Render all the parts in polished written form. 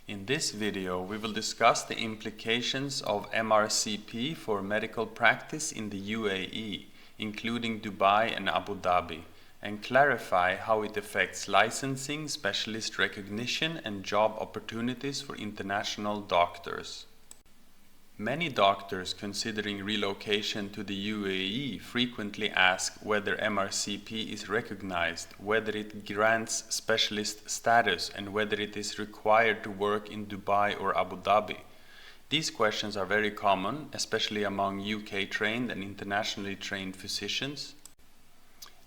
In this video, we will discuss the implications of MRCP for medical practice in the UAE, including Dubai and Abu Dhabi, and clarify how it affects licensing, specialist recognition, and job opportunities for international doctors. Many doctors considering relocation to the UAE frequently ask whether MRCP is recognized, whether it grants specialist status, and whether it is required to work in Dubai or Abu Dhabi. These questions are very common, especially among UK-trained and internationally trained physicians.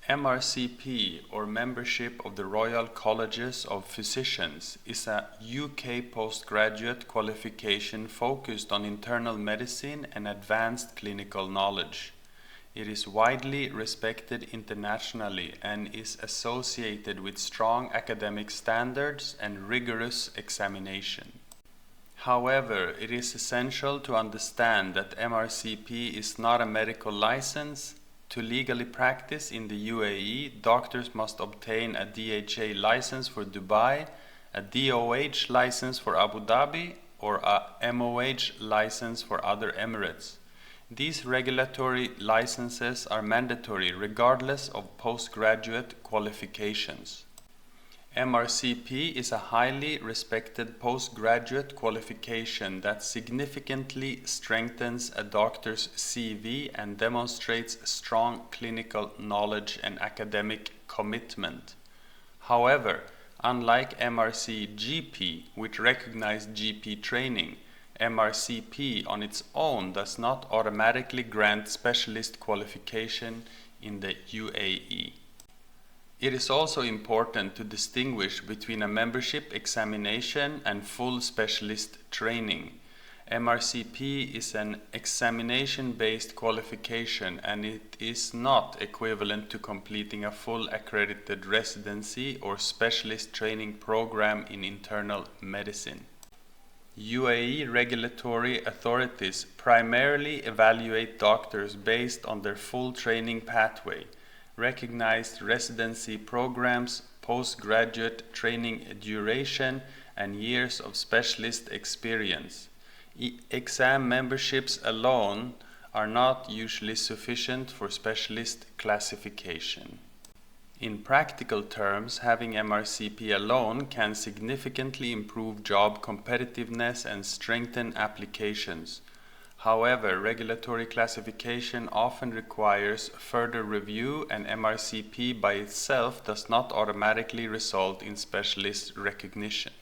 MRCP, or Membership of the Royal Colleges of Physicians, is a UK postgraduate qualification focused on internal medicine and advanced clinical knowledge. It is widely respected internationally and is associated with strong academic standards and rigorous examination. However, it is essential to understand that MRCP is not a medical license. To legally practice in the UAE, doctors must obtain a DHA license for Dubai, a DOH license for Abu Dhabi, or a MOH license for other Emirates. These regulatory licenses are mandatory regardless of postgraduate qualifications. MRCP is a highly respected postgraduate qualification that significantly strengthens a doctor's CV and demonstrates strong clinical knowledge and academic commitment. However, unlike MRCGP, which recognizes GP training, MRCP on its own does not automatically grant specialist qualification in the UAE. It is also important to distinguish between a membership examination and full specialist training. MRCP is an examination-based qualification, and it is not equivalent to completing a full accredited residency or specialist training program in internal medicine. UAE regulatory authorities primarily evaluate doctors based on their full training pathway, recognized residency programs, postgraduate training duration, and years of specialist experience. Exam memberships alone are not usually sufficient for specialist classification. In practical terms, having MRCP alone can significantly improve job competitiveness and strengthen applications. However, regulatory classification often requires further review, and MRCP by itself does not automatically result in specialist recognition.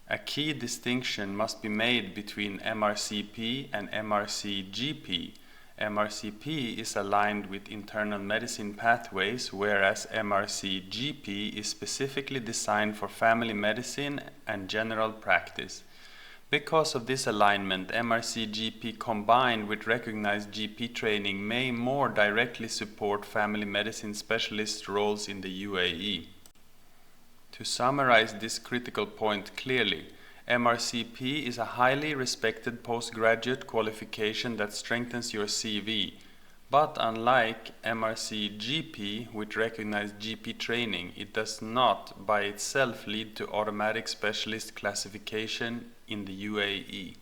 A key distinction must be made between MRCP and MRCGP. MRCP is aligned with internal medicine pathways, whereas MRCGP is specifically designed for family medicine and general practice. Because of this alignment, MRCGP combined with recognized GP training may more directly support family medicine specialist roles in the UAE. To summarize this critical point clearly, MRCP is a highly respected postgraduate qualification that strengthens your CV. But unlike MRCGP, which recognizes GP training, it does not by itself lead to automatic specialist classification in the UAE.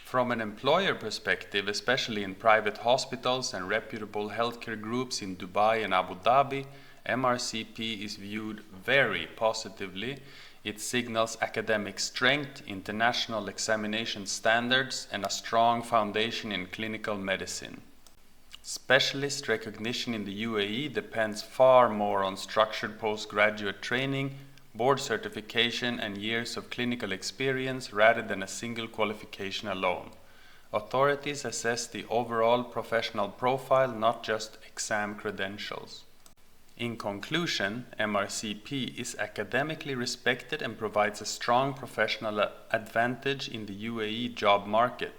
From an employer perspective, especially in private hospitals and reputable healthcare groups in Dubai and Abu Dhabi, MRCP is viewed very positively. It signals academic strength, international examination standards, and a strong foundation in clinical medicine. Specialist recognition in the UAE depends far more on structured postgraduate training, board certification, and years of clinical experience rather than a single qualification alone. Authorities assess the overall professional profile, not just exam credentials. In conclusion, MRCP is academically respected and provides a strong professional advantage in the UAE job market.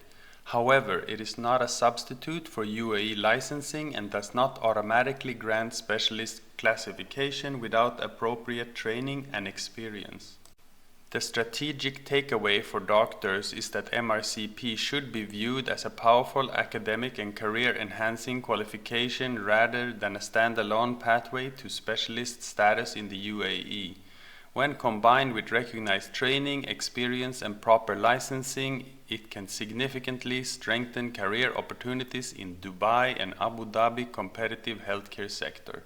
However, it is not a substitute for UAE licensing and does not automatically grant specialist classification without appropriate training and experience. The strategic takeaway for doctors is that MRCP should be viewed as a powerful academic and career-enhancing qualification rather than a standalone pathway to specialist status in the UAE. When combined with recognized training, experience, and proper licensing, it can significantly strengthen career opportunities in Dubai and Abu Dhabi competitive healthcare sector.